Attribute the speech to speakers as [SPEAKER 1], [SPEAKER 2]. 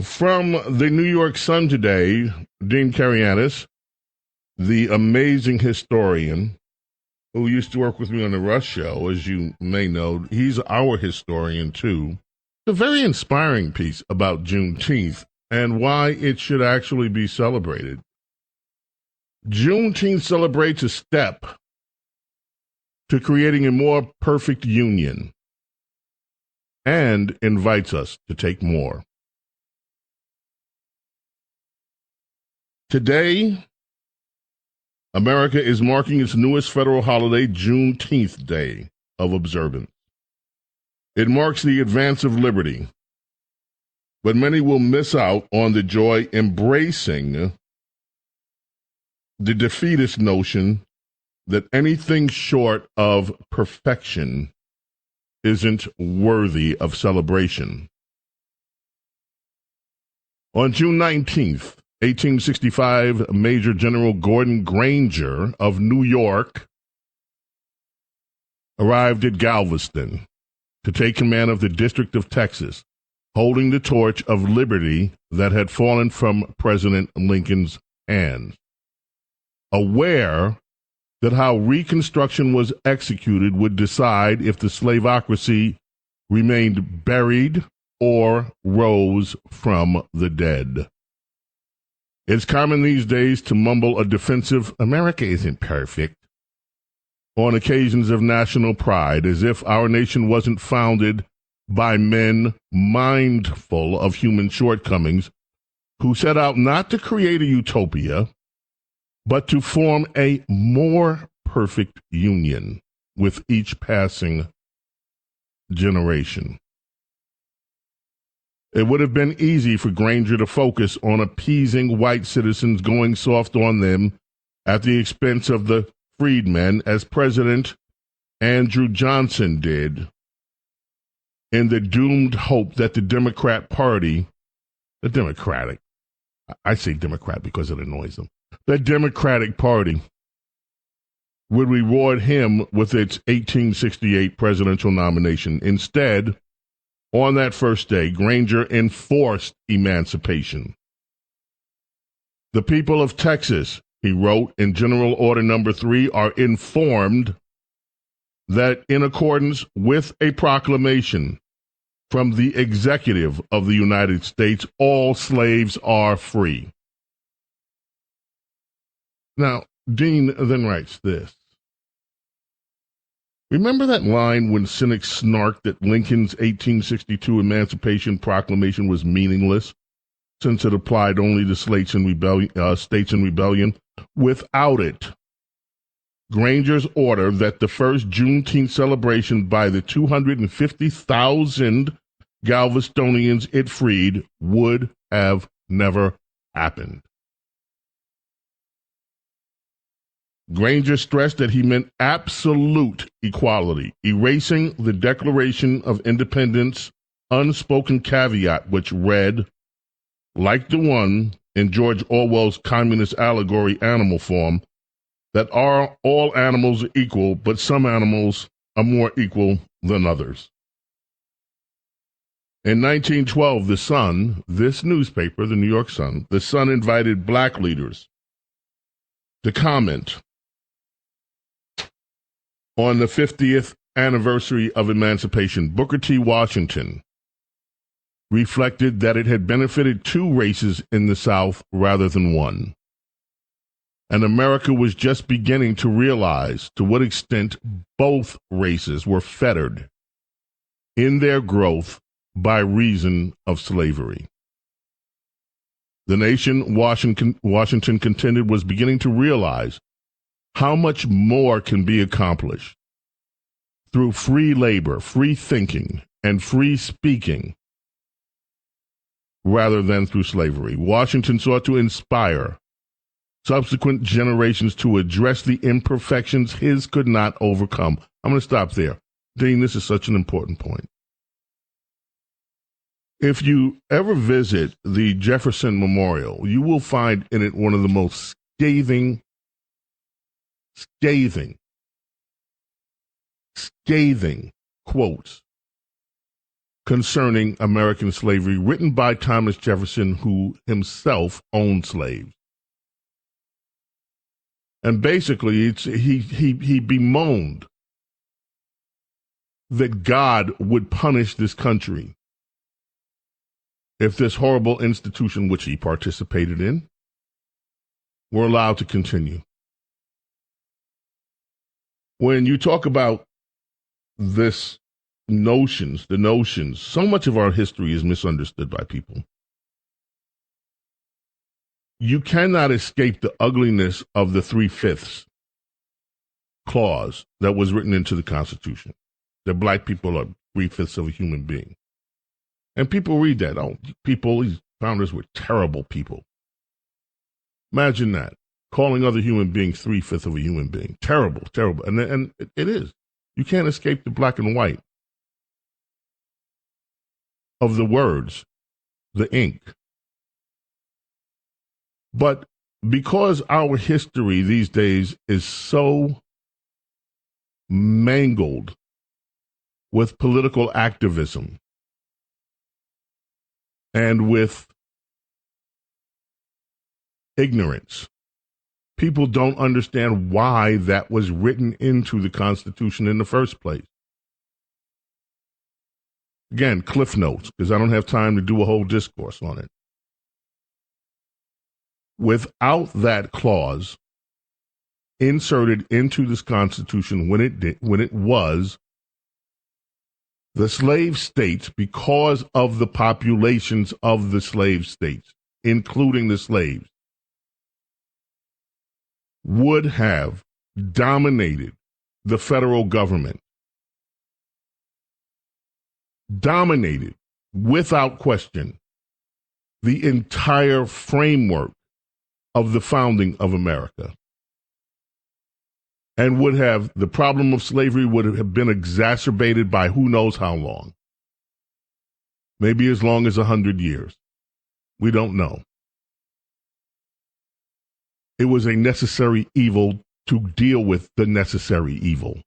[SPEAKER 1] From the New York Sun today, Dean Karayanis, the amazing historian who used to work with me on the Rush Show, as you may know, he's our historian too. A very inspiring piece about Juneteenth and why it should actually be celebrated. Juneteenth celebrates a step to creating a more perfect union and invites us to take more. Today, America is marking its newest federal holiday, Juneteenth Day of observance. It marks the advance of liberty, but many will miss out on the joy embracing the defeatist notion that anything short of perfection isn't worthy of celebration. On June 19th, 1865, Major General Gordon Granger of New York arrived at Galveston to take command of the District of Texas, holding the torch of liberty that had fallen from President Lincoln's hands. Aware that how Reconstruction was executed would decide if the slavocracy remained buried or rose from the dead. It's common these days to mumble a defensive, "America isn't perfect," on occasions of national pride, as if our nation wasn't founded by men mindful of human shortcomings who set out not to create a utopia, but to form a more perfect union with each passing generation. It would have been easy for Granger to focus on appeasing white citizens, going soft on them at the expense of the freedmen, as President Andrew Johnson did, in the doomed hope that the Democratic Party, I say Democrat because it annoys them, the Democratic Party would reward him with its 1868 presidential nomination. Instead, on that first day, Granger enforced emancipation. The people of Texas, he wrote in General Order Number 3, are informed that in accordance with a proclamation from the executive of the United States, all slaves are free. Now, Dean then writes this. Remember that line when cynics snarked that Lincoln's 1862 Emancipation Proclamation was meaningless, since it applied only to states in rebellion? Without it, Granger's order that the first Juneteenth celebration by the 250,000 Galvestonians it freed would have never happened. Granger stressed that he meant absolute equality, erasing the Declaration of Independence unspoken caveat, which read, like the one in George Orwell's communist allegory Animal Farm, that are all animals are equal, but some animals are more equal than others. In 1912, The Sun, this newspaper, the New York Sun, The Sun invited black leaders to comment on the 50th anniversary of emancipation. Booker T. Washington reflected that it had benefited two races in the South rather than one. And America was just beginning to realize to what extent both races were fettered in their growth by reason of slavery. The nation, Washington contended, was beginning to realize how much more can be accomplished through free labor, free thinking, and free speaking rather than through slavery. Washington sought to inspire subsequent generations to address the imperfections his could not overcome. I'm going to stop there. Dean, this is such an important point. If you ever visit the Jefferson Memorial, you will find in it one of the most scathing quotes concerning American slavery, written by Thomas Jefferson, who himself owned slaves. And basically, he bemoaned that God would punish this country if this horrible institution, which he participated in, were allowed to continue. When you talk about the notions, so much of our history is misunderstood by people. You cannot escape the ugliness of the 3/5 clause that was written into the Constitution, that black people are 3/5 of a human being. And people read that. Oh, these founders were terrible people. Imagine that, calling other human beings 3/5 of a human being. Terrible, terrible. And it is. You can't escape the black and white of the words, the ink. But because our history these days is so mangled with political activism and with ignorance, people don't understand why that was written into the Constitution in the first place. Again, cliff notes, because I don't have time to do a whole discourse on it. Without that clause inserted into this Constitution when it was, the slave states, because of the populations of the slave states, including the slaves, would have dominated the federal government. Dominated, without question, the entire framework of the founding of America. And the problem of slavery would have been exacerbated by who knows how long. Maybe as long as 100 years. We don't know. It was a necessary evil to deal with the necessary evil.